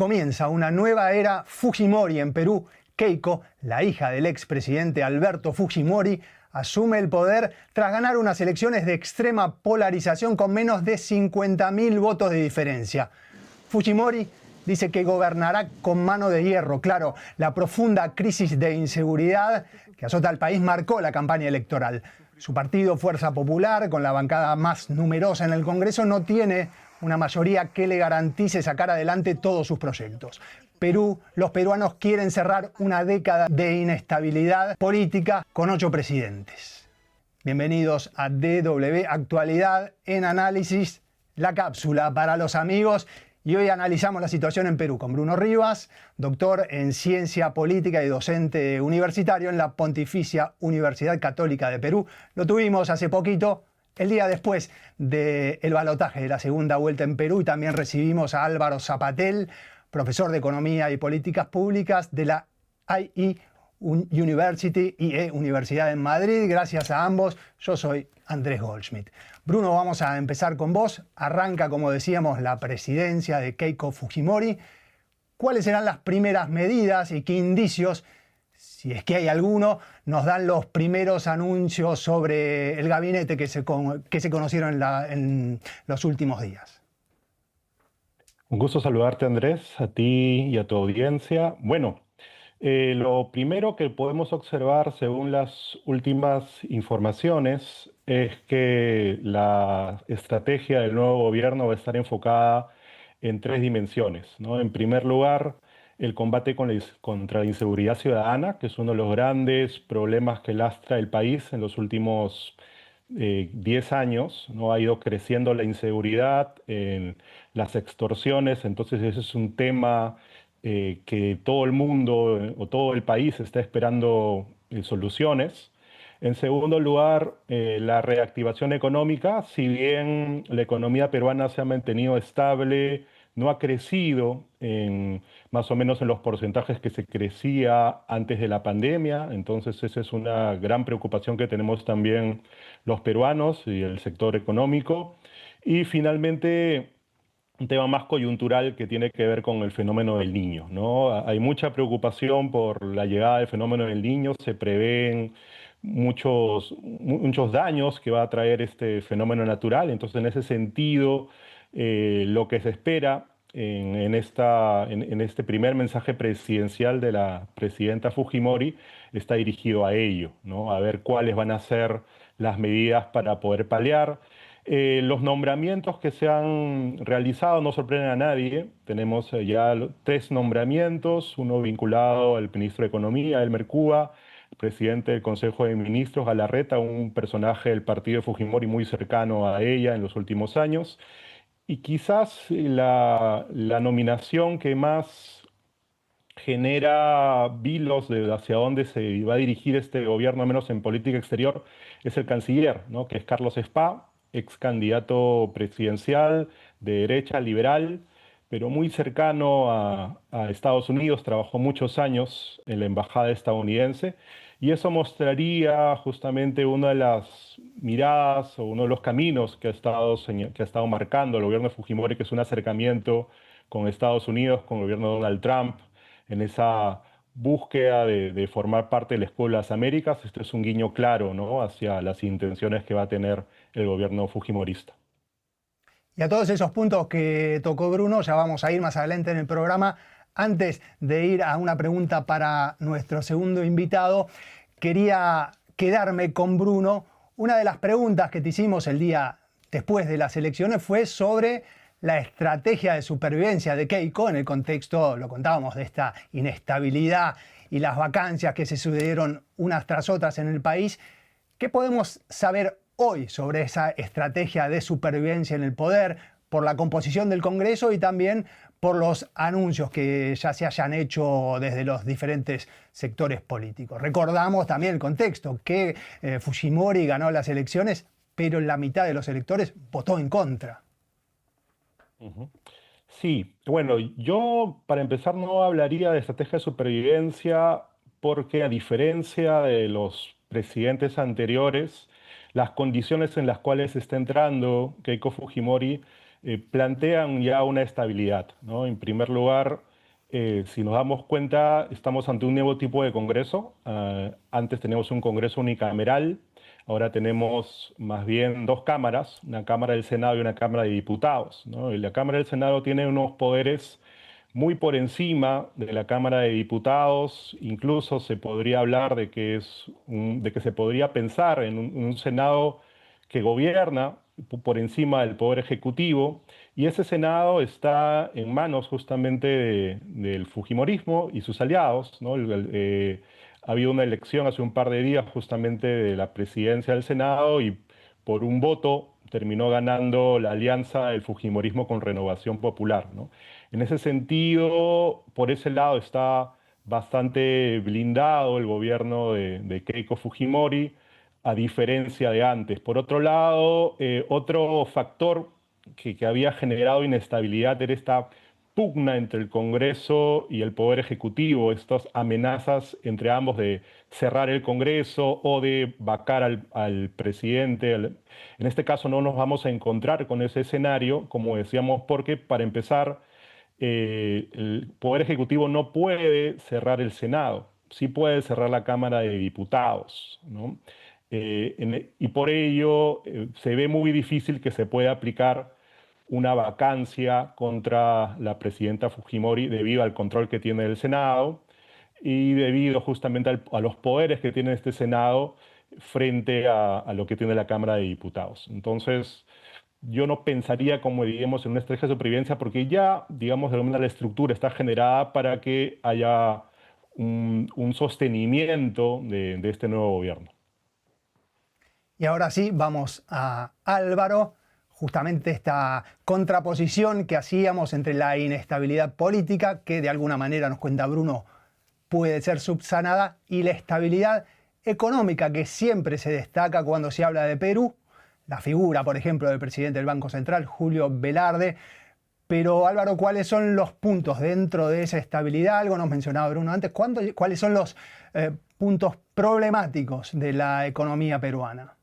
Comienza una nueva era Fujimori en Perú. Keiko, la hija del expresidente Alberto Fujimori, asume el poder tras ganar unas elecciones de extrema polarización con menos de 50.000 votos de diferencia. Fujimori dice que gobernará con mano de hierro. Claro, la profunda crisis de inseguridad que azota al país marcó la campaña electoral. Su partido, Fuerza Popular, con la bancada más numerosa en el Congreso, no tiene una mayoría que le garantice sacar adelante todos sus proyectos. Los peruanos quieren cerrar una década de inestabilidad política con 8 presidentes. Bienvenidos a DW Actualidad en Análisis, la cápsula para los amigos. Y hoy analizamos la situación en Perú con Bruno Rivas, doctor en Ciencia Política y docente universitario en la Pontificia Universidad Católica de Perú. Lo tuvimos hace poquito, el día después del balotaje de la segunda vuelta en Perú, y también recibimos a Álvaro Zapatel, profesor de Economía y Políticas Públicas de la IE University, Universidad en Madrid. Gracias a ambos. Yo soy Andrés Goldschmidt. Bruno, vamos a empezar con vos. Arranca, como decíamos, la presidencia de Keiko Fujimori. ¿Cuáles serán las primeras medidas y qué indicios, si es que hay alguno, nos dan los primeros anuncios sobre el gabinete que se conocieron en los últimos días? Un gusto saludarte, Andrés, a ti y a tu audiencia. Bueno, lo primero que podemos observar según las últimas informaciones es que la estrategia del nuevo gobierno va a estar enfocada en 3 dimensiones, ¿no? En primer lugar, el combate contra la inseguridad ciudadana, que es uno de los grandes problemas que lastra el país en los últimos 10 años, ¿no? Ha ido creciendo la inseguridad, las extorsiones, entonces ese es un tema que todo el mundo o todo el país está esperando soluciones. En segundo lugar, la reactivación económica. Si bien la economía peruana se ha mantenido estable, no ha crecido más o menos en los porcentajes que se crecía antes de la pandemia. Entonces esa es una gran preocupación que tenemos también los peruanos y el sector económico. Y finalmente, un tema más coyuntural que tiene que ver con el fenómeno del Niño, ¿no? Hay mucha preocupación por la llegada del fenómeno del Niño. Se prevén muchos daños que va a traer este fenómeno natural. Entonces, en ese sentido, lo que se espera en este primer mensaje presidencial de la presidenta Fujimori está dirigido a ello, ¿no? A ver cuáles van a ser las medidas para poder paliar. Los nombramientos que se han realizado no sorprenden a nadie. Tenemos ya 3 nombramientos, uno vinculado al ministro de Economía, Elmer Cuba, el presidente del Consejo de Ministros, Galarreta, un personaje del partido de Fujimori muy cercano a ella en los últimos años. Y quizás la nominación que más genera vilos de hacia dónde se va a dirigir este gobierno, al menos en política exterior, es el canciller, ¿no? Que es Carlos Spa, ex candidato presidencial de derecha liberal, pero muy cercano a Estados Unidos. Trabajó muchos años en la embajada estadounidense, y eso mostraría justamente una de las miradas o uno de los caminos que ha estado marcando el gobierno de Fujimori, que es un acercamiento con Estados Unidos, con el gobierno de Donald Trump, en esa búsqueda de formar parte del escudo de las Américas. Este es un guiño claro, ¿no?, hacia las intenciones que va a tener el gobierno fujimorista. Y a todos esos puntos que tocó Bruno, ya vamos a ir más adelante en el programa. Antes de ir a una pregunta para nuestro segundo invitado, quería quedarme con Bruno. Una de las preguntas que te hicimos el día después de las elecciones fue sobre la estrategia de supervivencia de Keiko en el contexto, lo contábamos, de esta inestabilidad y las vacancias que se sucedieron unas tras otras en el país. ¿Qué podemos saber hoy sobre esa estrategia de supervivencia en el poder, por la composición del Congreso y también por los anuncios que ya se hayan hecho desde los diferentes sectores políticos? Recordamos también el contexto, que Fujimori ganó las elecciones, pero la mitad de los electores votó en contra. Sí, bueno, yo para empezar no hablaría de estrategia de supervivencia porque, a diferencia de los presidentes anteriores, las condiciones en las cuales está entrando Keiko Fujimori plantean ya una estabilidad, ¿no? En primer lugar, Si nos damos cuenta, estamos ante un nuevo tipo de Congreso. Antes teníamos un Congreso unicameral, ahora tenemos más bien dos cámaras, una Cámara del Senado y una Cámara de Diputados, ¿no? Y la Cámara del Senado tiene unos poderes muy por encima de la Cámara de Diputados. Incluso se podría hablar de que, de que se podría pensar en un Senado que gobierna por encima del Poder Ejecutivo, y ese Senado está en manos justamente del Fujimorismo y sus aliados, ¿no? Ha habido una elección hace un par de días justamente de la presidencia del Senado y por un voto terminó ganando la alianza del Fujimorismo con Renovación Popular, ¿no? En ese sentido, por ese lado está bastante blindado el gobierno de Keiko Fujimori, a diferencia de antes. Por otro lado, otro factor que había generado inestabilidad era esta pugna entre el Congreso y el Poder Ejecutivo, estas amenazas entre ambos de cerrar el Congreso o de vacar al presidente. En este caso no nos vamos a encontrar con ese escenario, como decíamos, porque para empezar, el Poder Ejecutivo no puede cerrar el Senado, sí puede cerrar la Cámara de Diputados, ¿no? Y por ello se ve muy difícil que se pueda aplicar una vacancia contra la presidenta Fujimori debido al control que tiene el Senado y debido justamente a los poderes que tiene este Senado frente a lo que tiene la Cámara de Diputados. Entonces, yo no pensaría como, digamos, en una estrategia de supervivencia porque ya, digamos, de alguna manera la estructura está generada para que haya un sostenimiento de este nuevo gobierno. Y ahora sí, vamos a Álvaro, justamente esta contraposición que hacíamos entre la inestabilidad política, que de alguna manera nos cuenta Bruno puede ser subsanada, y la estabilidad económica que siempre se destaca cuando se habla de Perú. La figura, por ejemplo, del presidente del Banco Central, Julio Velarde. Pero Álvaro, ¿cuáles son los puntos dentro de esa estabilidad? Algo nos mencionaba Bruno antes. ¿Cuáles son los puntos problemáticos de la economía peruana?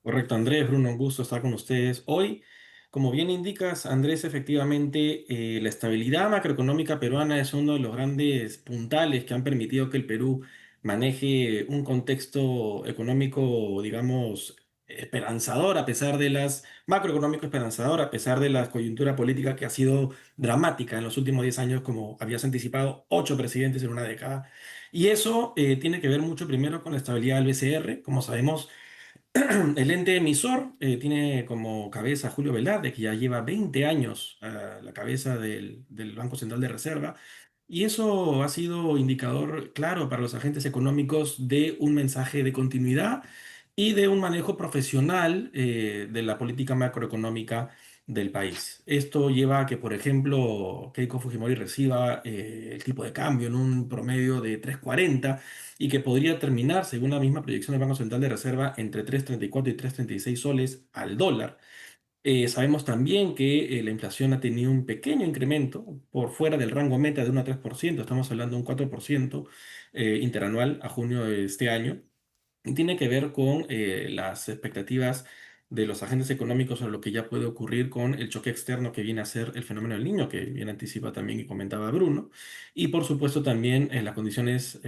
Correcto, Andrés, Bruno, un gusto estar con ustedes hoy. Como bien indicas, Andrés, efectivamente, la estabilidad macroeconómica peruana es uno de los grandes puntales que han permitido que el Perú maneje un contexto económico, digamos, esperanzador, a pesar de las macroeconómico esperanzador, a pesar de la coyuntura política que ha sido dramática en los últimos 10 años, como habías anticipado, 8 presidentes en una década. Y eso tiene que ver mucho primero con la estabilidad del BCR. Como sabemos, el ente emisor tiene como cabeza a Julio Velarde, que ya lleva 20 años a la cabeza del Banco Central de Reserva, y eso ha sido indicador claro para los agentes económicos de un mensaje de continuidad y de un manejo profesional de la política macroeconómica del país. Esto lleva a que, por ejemplo, Keiko Fujimori reciba el tipo de cambio en un promedio de 3,40 y que podría terminar, según la misma proyección del Banco Central de Reserva, entre 3,34 y 3,36 soles al dólar. Sabemos también que la inflación ha tenido un pequeño incremento por fuera del rango meta de 1 a 3%. Estamos hablando de un 4% interanual a junio de este año, y tiene que ver con las expectativas de los agentes económicos sobre lo que ya puede ocurrir con el choque externo que viene a ser el fenómeno del Niño, que bien anticipa también y comentaba Bruno, y por supuesto también en las condiciones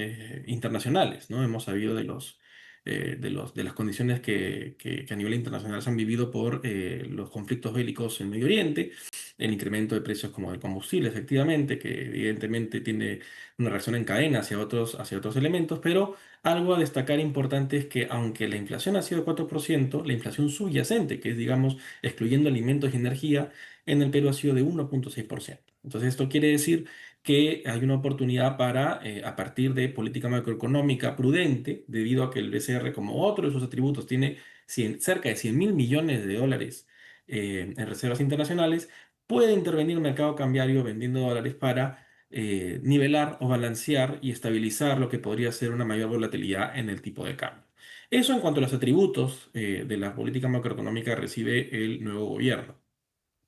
internacionales, ¿no? Hemos sabido de las condiciones que a nivel internacional se han vivido por los conflictos bélicos en Medio Oriente, el incremento de precios como del combustible, efectivamente, que evidentemente tiene una reacción en cadena hacia otros elementos, pero algo a destacar importante es que aunque la inflación ha sido de 4%, la inflación subyacente, que es, digamos, excluyendo alimentos y energía, en el Perú ha sido de 1,6%. Entonces, esto quiere decir que hay una oportunidad para, a partir de política macroeconómica prudente, debido a que el BCR, como otro de sus atributos, tiene cerca de 100 mil millones de dólares en reservas internacionales, puede intervenir el mercado cambiario vendiendo dólares para nivelar o balancear y estabilizar lo que podría ser una mayor volatilidad en el tipo de cambio. Eso en cuanto a los atributos de la política macroeconómica que recibe el nuevo gobierno.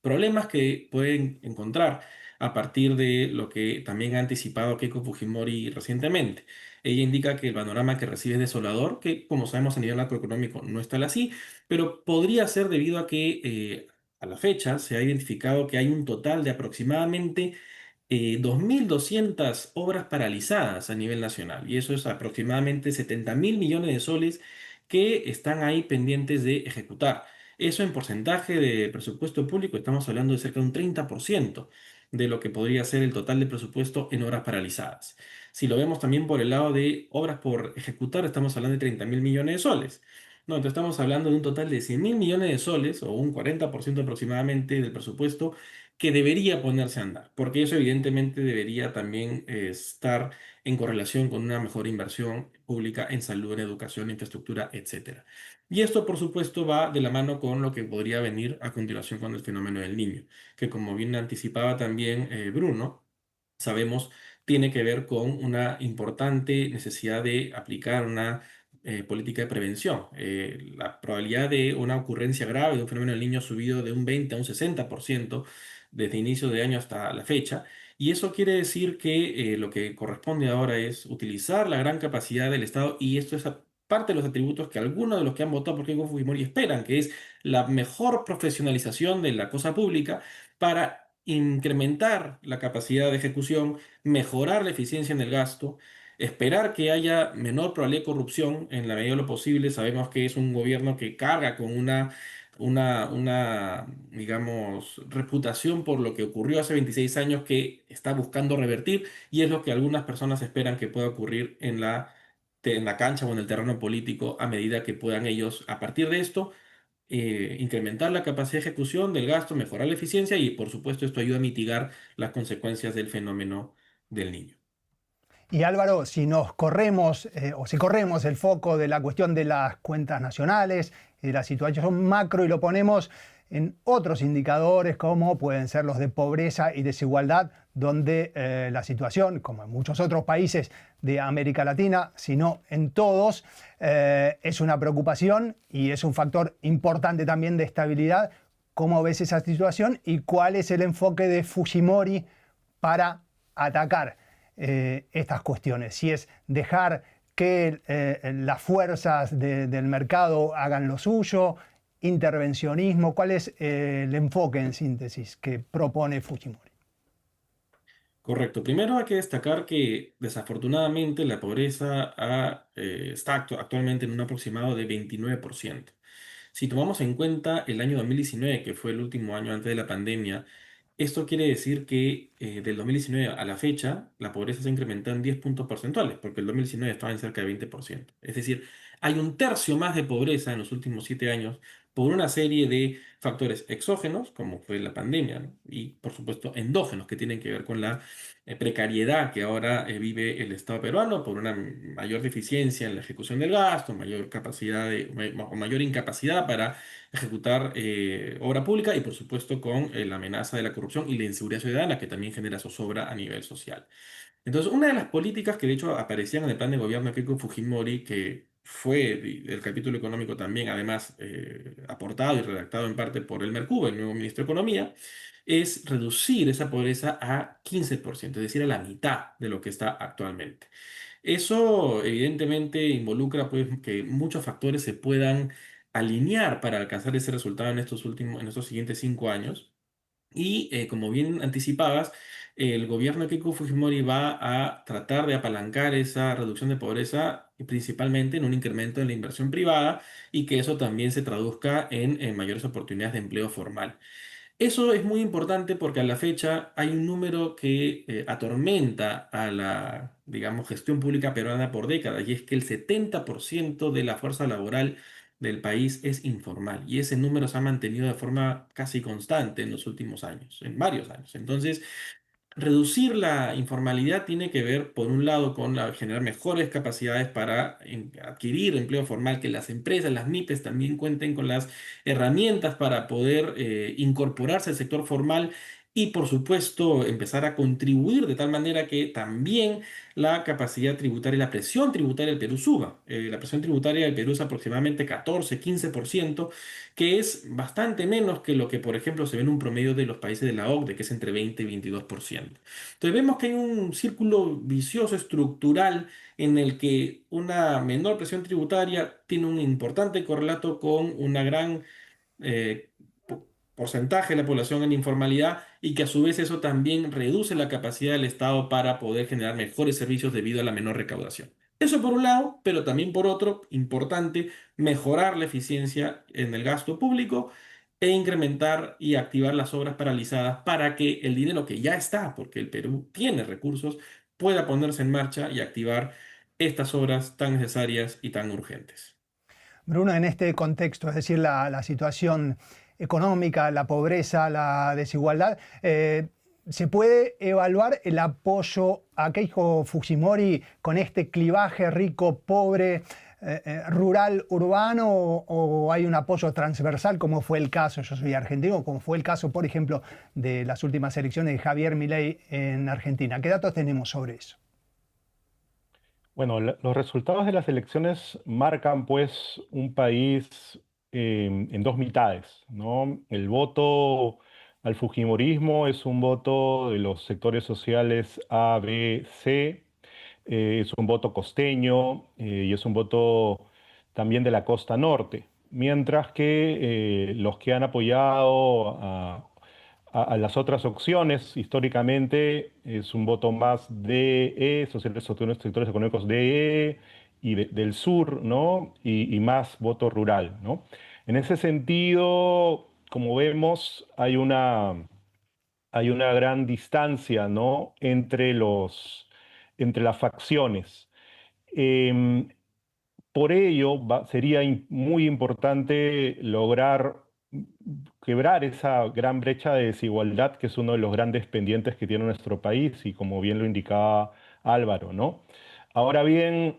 Problemas que pueden encontrar a partir de lo que también ha anticipado Keiko Fujimori recientemente. Ella indica que el panorama que recibe es desolador, que como sabemos a nivel macroeconómico no es tal así, pero podría ser debido a que a la fecha se ha identificado que hay un total de aproximadamente 2.200 obras paralizadas a nivel nacional, y eso es aproximadamente 70.000 millones de soles que están ahí pendientes de ejecutar. Eso en porcentaje de presupuesto público, estamos hablando de cerca de un 30% de lo que podría ser el total de presupuesto en obras paralizadas. Si lo vemos también por el lado de obras por ejecutar, estamos hablando de 30.000 millones de soles. No, entonces estamos hablando de un total de 100.000 millones de soles, o un 40% aproximadamente del presupuesto que debería ponerse a andar, porque eso evidentemente debería también estar en correlación con una mejor inversión pública en salud, en educación, infraestructura, etcétera. Y esto, por supuesto, va de la mano con lo que podría venir a continuación con el fenómeno del niño, que como bien anticipaba también Bruno, sabemos tiene que ver con una importante necesidad de aplicar una política de prevención. La probabilidad de una ocurrencia grave de un fenómeno del niño ha subido de un 20 a un 60% desde inicio de año hasta la fecha. Y eso quiere decir que lo que corresponde ahora es utilizar la gran capacidad del Estado, y esto es parte de los atributos que algunos de los que han votado por Keiko Fujimori esperan, que es la mejor profesionalización de la cosa pública para incrementar la capacidad de ejecución, mejorar la eficiencia en el gasto, esperar que haya menor probabilidad de corrupción en la medida de lo posible. Sabemos que es un gobierno que carga con digamos, reputación por lo que ocurrió hace 26 años, que está buscando revertir, y es lo que algunas personas esperan que pueda ocurrir en la cancha o en el terreno político a medida que puedan ellos, a partir de esto, incrementar la capacidad de ejecución del gasto, mejorar la eficiencia, y por supuesto esto ayuda a mitigar las consecuencias del fenómeno del niño. Y Álvaro, si nos corremos o si corremos el foco de la cuestión de las cuentas nacionales, de la situación macro, y lo ponemos en otros indicadores como pueden ser los de pobreza y desigualdad, donde la situación, como en muchos otros países de América Latina, si no en todos, es una preocupación y es un factor importante también de estabilidad. ¿Cómo ves esa situación y cuál es el enfoque de Fujimori para atacar estas cuestiones? Si es dejar que las fuerzas del mercado hagan lo suyo, intervencionismo, ¿cuál es el enfoque en síntesis que propone Fujimori? Correcto. Primero hay que destacar que desafortunadamente la pobreza está actualmente en un aproximado de 29%. Si tomamos en cuenta el año 2019, que fue el último año antes de la pandemia, esto quiere decir que del 2019 a la fecha la pobreza se ha incrementado en 10 puntos porcentuales, porque el 2019 estaba en cerca de 20%. Es decir, hay un tercio más de pobreza en los últimos 7 años por una serie de factores exógenos, como fue la pandemia, ¿no? Y por supuesto endógenos, que tienen que ver con la precariedad que ahora vive el Estado peruano, por una mayor deficiencia en la ejecución del gasto, mayor capacidad o mayor incapacidad para ejecutar obra pública, y por supuesto con la amenaza de la corrupción y la inseguridad ciudadana, que también genera zozobra a nivel social. Entonces, una de las políticas que de hecho aparecían en el plan de gobierno de Keiko Fujimori, que fue el capítulo económico también, además, aportado y redactado en parte por el Mercuba, el nuevo ministro de Economía, es reducir esa pobreza a 15%, es decir, a la mitad de lo que está actualmente. Eso evidentemente involucra pues que muchos factores se puedan alinear para alcanzar ese resultado en estos siguientes 5 años. Y como bien anticipabas, el gobierno de Keiko Fujimori va a tratar de apalancar esa reducción de pobreza principalmente en un incremento en la inversión privada, y que eso también se traduzca en mayores oportunidades de empleo formal. Eso es muy importante porque a la fecha hay un número que atormenta a la, digamos, gestión pública peruana por décadas, y es que el 70% de la fuerza laboral del país es informal, y ese número se ha mantenido de forma casi constante en los últimos años, en varios años. Entonces, reducir la informalidad tiene que ver, por un lado, con generar mejores capacidades para adquirir empleo formal, que las empresas, las MIPES, también cuenten con las herramientas para poder incorporarse al sector formal, y, por supuesto, empezar a contribuir de tal manera que también la capacidad tributaria y la presión tributaria del Perú suba. La presión tributaria del Perú es aproximadamente 14-15%, que es bastante menos que lo que, por ejemplo, se ve en un promedio de los países de la OCDE, que es entre 20 y 22%. Entonces vemos que hay un círculo vicioso estructural en el que una menor presión tributaria tiene un importante correlato con una gran eh, porcentaje de la población en informalidad, y que a su vez eso también reduce la capacidad del Estado para poder generar mejores servicios debido a la menor recaudación. Eso por un lado, pero también por otro, importante, mejorar la eficiencia en el gasto público e incrementar y activar las obras paralizadas para que el dinero que ya está, porque el Perú tiene recursos, pueda ponerse en marcha y activar estas obras tan necesarias y tan urgentes. Bruno, en este contexto, es decir, la situación económica, la pobreza, la desigualdad, ¿se puede evaluar el apoyo a Keiko Fujimori con este clivaje rico-pobre, rural-urbano, o hay un apoyo transversal, como fue el caso, yo soy argentino, como fue el caso, por ejemplo, de las últimas elecciones de Javier Milei en Argentina? ¿Qué datos tenemos sobre eso? Bueno, los resultados de las elecciones marcan pues un país en dos mitades, ¿no? El voto al fujimorismo es un voto de los sectores sociales A, B, C, es un voto costeño y es un voto también de la costa norte, mientras que los que han apoyado a las otras opciones, históricamente, es un voto más de sectores económicos de y del sur, ¿no? Y más voto rural, ¿no? En ese sentido, como vemos, hay una gran distancia, ¿no? Entre las facciones. Em, por ello, sería muy importante lograr quebrar esa gran brecha de desigualdad que es uno de los grandes pendientes que tiene nuestro país y como bien lo indicaba Álvaro, ¿no? Ahora bien,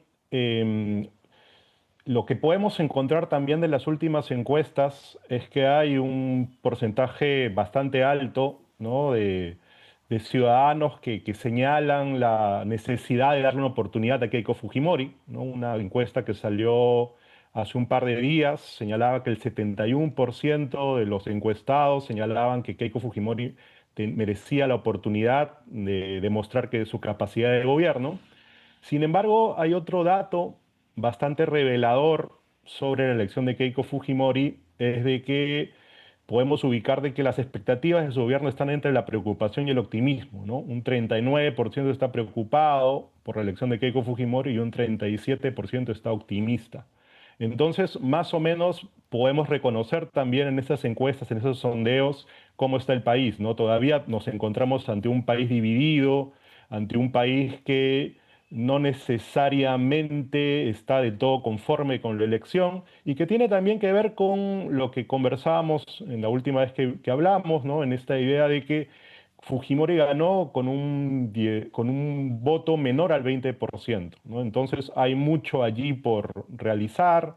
lo que podemos encontrar también de las últimas encuestas es que hay un porcentaje bastante alto, ¿no? de ciudadanos que señalan la necesidad de darle una oportunidad a Keiko Fujimori, ¿no? Una encuesta que salió hace un par de días señalaba que el 71% de los encuestados señalaban que Keiko Fujimori merecía la oportunidad de demostrar que su capacidad de gobierno. Sin embargo, hay otro dato bastante revelador sobre la elección de Keiko Fujimori, es de que podemos ubicar de que las expectativas de su gobierno están entre la preocupación y el optimismo, ¿no? Un 39% está preocupado por la elección de Keiko Fujimori y un 37% está optimista. Entonces, más o menos podemos reconocer también en esas encuestas, en esos sondeos, cómo está el país, ¿no? Todavía nos encontramos ante un país dividido, ante un país que no necesariamente está de todo conforme con la elección y que tiene también que ver con lo que conversábamos en la última vez que hablamos, ¿no? En esta idea de que Fujimori ganó con un voto menor al 20%, ¿no? Entonces hay mucho allí por realizar.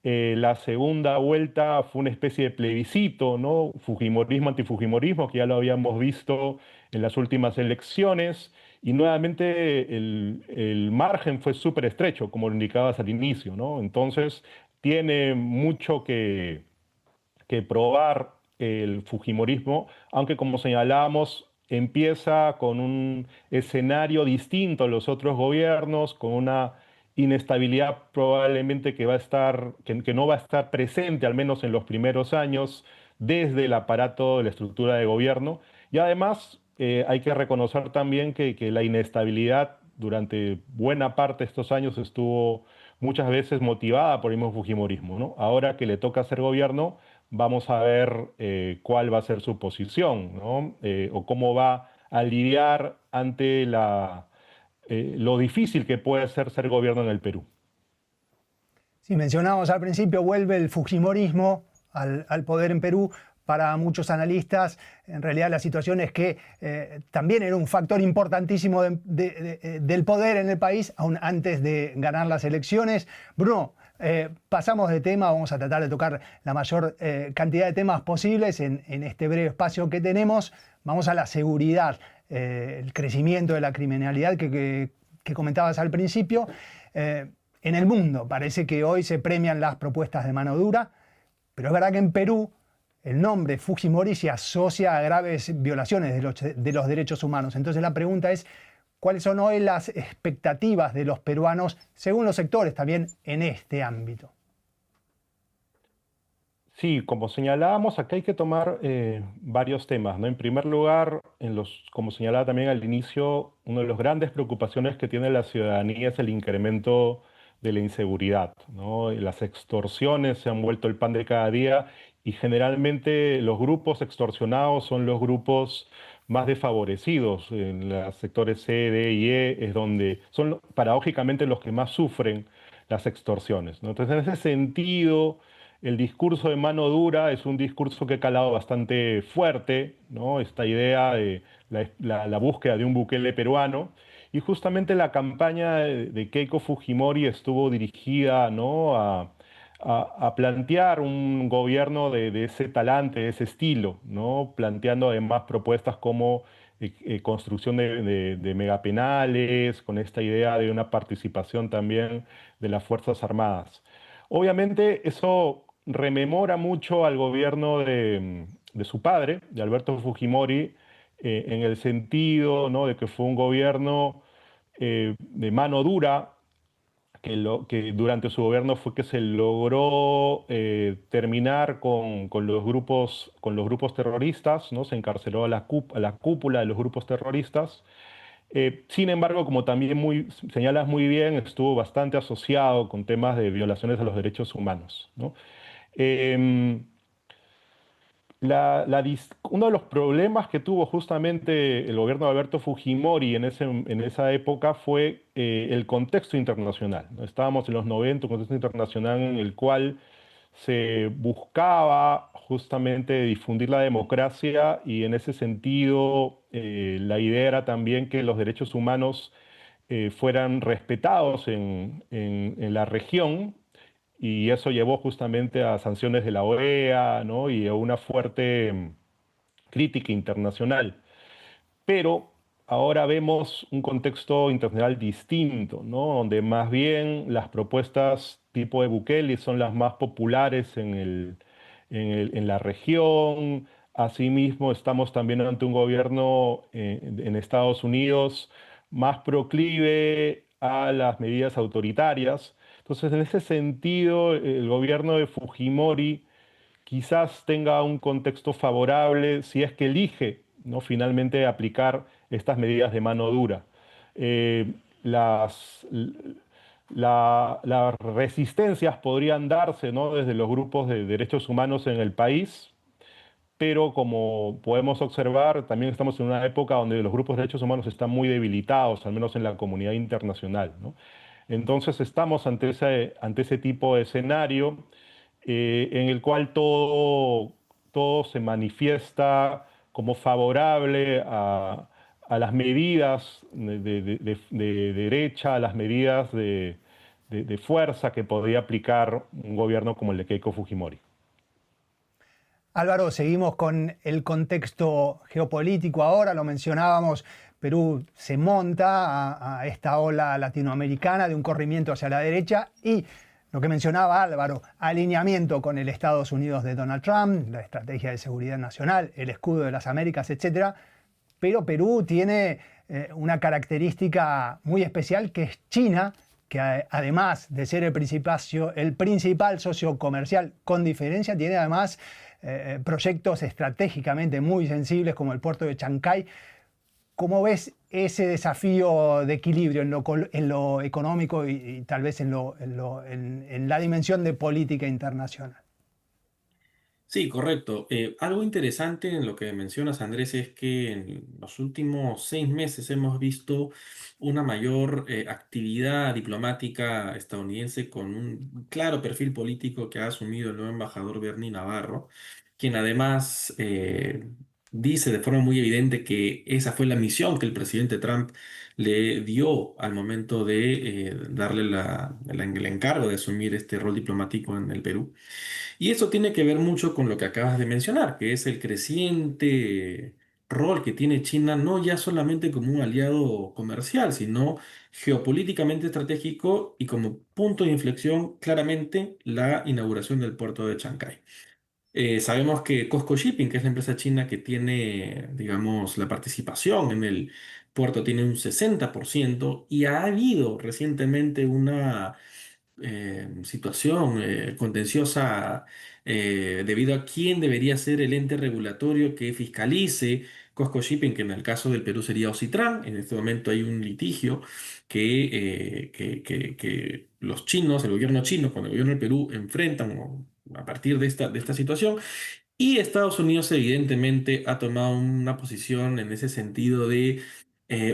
La segunda vuelta fue una especie de plebiscito, ¿no? Fujimorismo, antifujimorismo, que ya lo habíamos visto en las últimas elecciones. Y nuevamente el margen fue súper estrecho, como lo indicabas al inicio, ¿no? Entonces tiene mucho que probar el fujimorismo, aunque como señalábamos, empieza con un escenario distinto a los otros gobiernos, con una inestabilidad probablemente que no va a estar presente, al menos en los primeros años, desde el aparato de la estructura de gobierno. Y además hay que reconocer también que la inestabilidad durante buena parte de estos años estuvo muchas veces motivada por el mismo fujimorismo, ¿no? Ahora que le toca hacer gobierno, vamos a ver cuál va a ser su posición, ¿no? O cómo va a lidiar ante lo difícil que puede ser gobierno en el Perú. Si mencionamos al principio, vuelve el fujimorismo al poder en Perú. Para muchos analistas, en realidad la situación es que también era un factor importantísimo del poder en el país, aún antes de ganar las elecciones. Bruno, pasamos de tema, vamos a tratar de tocar la mayor cantidad de temas posibles en este breve espacio que tenemos. Vamos a la seguridad, el crecimiento de la criminalidad que comentabas al principio. En el mundo parece que hoy se premian las propuestas de mano dura, pero es verdad que en Perú el nombre Fujimori se asocia a graves violaciones de los derechos humanos. Entonces la pregunta es, ¿cuáles son hoy las expectativas de los peruanos, según los sectores también, en este ámbito? Sí, como señalábamos, acá hay que tomar varios temas, ¿no? En primer lugar, como señalaba también al inicio, una de las grandes preocupaciones que tiene la ciudadanía es el incremento de la inseguridad, ¿no? Las extorsiones se han vuelto el pan de cada día y generalmente los grupos extorsionados son los grupos más desfavorecidos. En los sectores C, D y E es donde son paradójicamente los que más sufren las extorsiones, ¿no? Entonces, en ese sentido el discurso de mano dura es un discurso que ha calado bastante fuerte, ¿no? Esta idea de la búsqueda de un Bukele peruano. Y justamente la campaña de Keiko Fujimori estuvo dirigida, ¿no? a plantear un gobierno de ese talante, de ese estilo, ¿no? Planteando además propuestas como construcción de megapenales, con esta idea de una participación también de las Fuerzas Armadas. Obviamente eso rememora mucho al gobierno de su padre, de Alberto Fujimori, en el sentido, ¿no? de que fue un gobierno de mano dura, que durante su gobierno fue que se logró terminar con los grupos terroristas, ¿no? Se encarceló a a la cúpula de los grupos terroristas. Sin embargo, como también señalas muy bien, estuvo bastante asociado con temas de violaciones a los derechos humanos, ¿no? Em, Uno de los problemas que tuvo justamente el gobierno de Alberto Fujimori en esa época fue el contexto internacional, ¿no? Estábamos en los 90, un contexto internacional en el cual se buscaba justamente difundir la democracia y en ese sentido la idea era también que los derechos humanos fueran respetados en la región y eso llevó justamente a sanciones de la OEA, ¿no? Y a una fuerte crítica internacional. Pero ahora vemos un contexto internacional distinto, ¿no? Donde más bien las propuestas tipo de Bukele son las más populares en la región. Asimismo, estamos también ante un gobierno en Estados Unidos más proclive a las medidas autoritarias. Entonces, en ese sentido, el gobierno de Fujimori quizás tenga un contexto favorable si es que elige, ¿no? finalmente aplicar estas medidas de mano dura. Eh, las, las resistencias podrían darse, ¿no? desde los grupos de derechos humanos en el país, pero como podemos observar, también estamos en una época donde los grupos de derechos humanos están muy debilitados, al menos en la comunidad internacional, ¿no? Entonces estamos ante ese tipo de escenario en el cual todo se manifiesta como favorable a las medidas de derecha, a las medidas de fuerza que podría aplicar un gobierno como el de Keiko Fujimori. Álvaro, seguimos con el contexto geopolítico ahora, lo mencionábamos, Perú se monta a esta ola latinoamericana de un corrimiento hacia la derecha y lo que mencionaba Álvaro, alineamiento con el Estados Unidos de Donald Trump, la estrategia de seguridad nacional, el escudo de las Américas, etc. Pero Perú tiene una característica muy especial que es China, que además de ser el principal socio comercial con diferencia, tiene además proyectos estratégicamente muy sensibles como el puerto de Chancay. ¿Cómo ves ese desafío de equilibrio en lo económico y tal vez en la dimensión de política internacional? Sí, correcto. Algo interesante en lo que mencionas, Andrés, es que en los últimos 6 meses hemos visto una mayor actividad diplomática estadounidense con un claro perfil político que ha asumido el nuevo embajador Bernie Navarro, quien además dice de forma muy evidente que esa fue la misión que el presidente Trump le dio al momento de darle el encargo de asumir este rol diplomático en el Perú. Y eso tiene que ver mucho con lo que acabas de mencionar, que es el creciente rol que tiene China, no ya solamente como un aliado comercial, sino geopolíticamente estratégico y como punto de inflexión claramente la inauguración del puerto de Chancay. Sabemos que COSCO Shipping, que es la empresa china que tiene, digamos, la participación en el puerto, tiene un 60% y ha habido recientemente situación contenciosa debido a quién debería ser el ente regulatorio que fiscalice Costco Shipping, que en el caso del Perú sería Ocitran. En este momento hay un litigio que los chinos, el gobierno chino con el gobierno del Perú enfrentan a partir de esta situación. Y Estados Unidos evidentemente ha tomado una posición en ese sentido de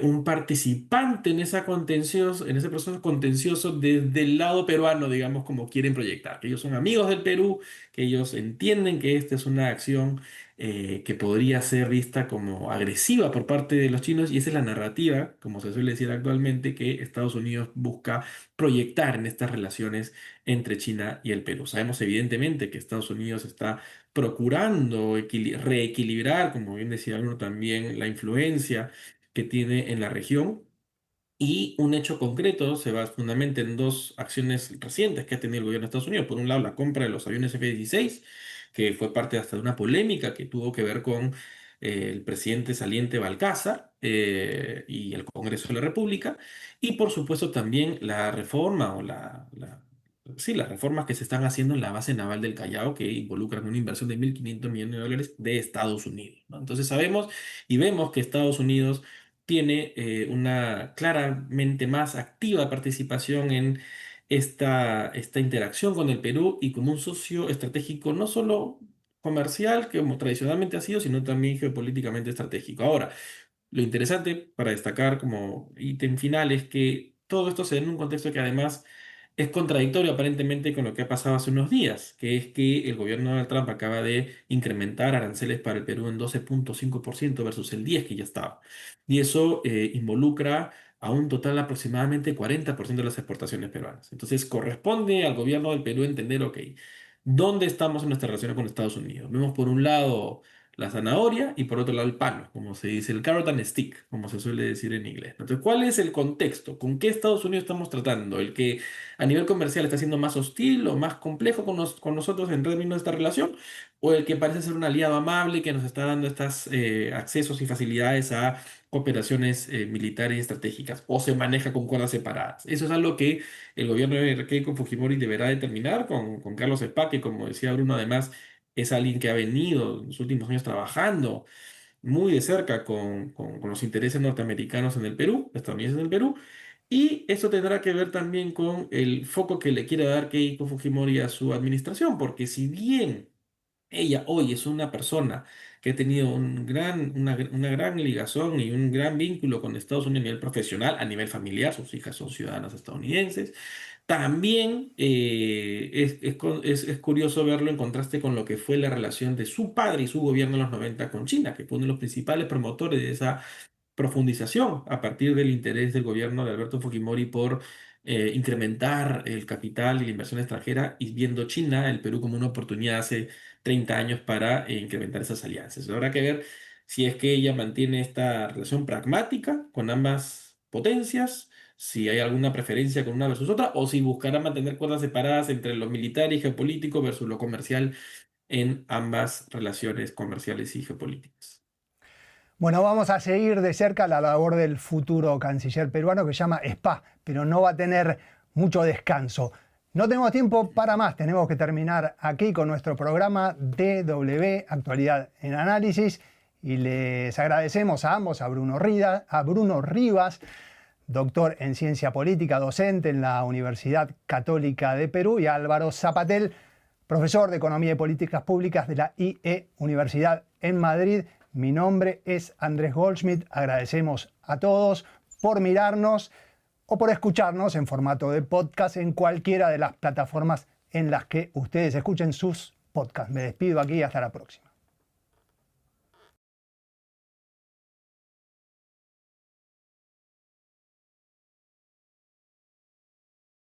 un participante en en ese proceso contencioso desde el lado peruano, digamos, como quieren proyectar, que ellos son amigos del Perú, que ellos entienden que esta es una acción que podría ser vista como agresiva por parte de los chinos, y esa es la narrativa, como se suele decir actualmente, que Estados Unidos busca proyectar en estas relaciones entre China y el Perú. Sabemos evidentemente que Estados Unidos está procurando reequilibrar, como bien decía uno también, la influencia que tiene en la región. Y un hecho concreto se fundamenta en dos acciones recientes que ha tenido el gobierno de Estados Unidos. Por un lado, la compra de los aviones F-16, que fue parte hasta de una polémica que tuvo que ver con el presidente saliente Balcázar y el Congreso de la República. Y por supuesto también la reforma sí, las reformas que se están haciendo en la base naval del Callao, que involucran una inversión de 1.500 millones de dólares de Estados Unidos, ¿no? Entonces sabemos y vemos que Estados Unidos tiene una claramente más activa participación en esta interacción con el Perú y como un socio estratégico no solo comercial, que como tradicionalmente ha sido, sino también geopolíticamente estratégico. Ahora, lo interesante para destacar como ítem final es que todo esto se da en un contexto que además es contradictorio aparentemente con lo que ha pasado hace unos días, que es que el gobierno de Donald Trump acaba de incrementar aranceles para el Perú en 12,5% versus el 10% que ya estaba. Y eso involucra a un total aproximadamente 40% de las exportaciones peruanas. Entonces corresponde al gobierno del Perú entender, ok, ¿dónde estamos en nuestra relación con Estados Unidos? Vemos por un lado la zanahoria y por otro lado el palo, como se dice, el carrot and stick, como se suele decir en inglés. Entonces, ¿cuál es el contexto? ¿Con qué Estados Unidos estamos tratando? ¿El que a nivel comercial está siendo más hostil o más complejo con nosotros en términos de esta relación? ¿O el que parece ser un aliado amable que nos está dando estos accesos y facilidades a operaciones militares y estratégicas? ¿O se maneja con cuerdas separadas? Eso es algo que el gobierno de Keiko Fujimori deberá determinar con Carlos Spa, que como decía Bruno, además es alguien que ha venido en los últimos años trabajando muy de cerca con los intereses norteamericanos en el Perú, estadounidenses en el Perú, y eso tendrá que ver también con el foco que le quiere dar Keiko Fujimori a su administración, porque si bien ella hoy es una persona que ha tenido una gran ligazón y un gran vínculo con Estados Unidos a nivel profesional, a nivel familiar, sus hijas son ciudadanas estadounidenses. También es curioso verlo en contraste con lo que fue la relación de su padre y su gobierno en los 90 con China, que fue uno de los principales promotores de esa profundización a partir del interés del gobierno de Alberto Fujimori por incrementar el capital y la inversión extranjera y viendo China, el Perú como una oportunidad hace 30 años para incrementar esas alianzas. Habrá que ver si es que ella mantiene esta relación pragmática con ambas potencias, si hay alguna preferencia con una versus otra, o si buscará mantener cuerdas separadas entre lo militar y geopolítico versus lo comercial en ambas relaciones comerciales y geopolíticas. Bueno, vamos a seguir de cerca la labor del futuro canciller peruano que se llama Spa, pero no va a tener mucho descanso. No tenemos tiempo para más, tenemos que terminar aquí con nuestro programa DW Actualidad en Análisis y les agradecemos a ambos, a Bruno Rivas, doctor en Ciencia Política, docente en la Universidad Católica de Perú, y a Álvaro Zapatel, profesor de Economía y Políticas Públicas de la IE Universidad en Madrid. Mi nombre es Andrés Goldschmidt. Agradecemos a todos por mirarnos o por escucharnos en formato de podcast en cualquiera de las plataformas en las que ustedes escuchen sus podcasts. Me despido aquí y hasta la próxima.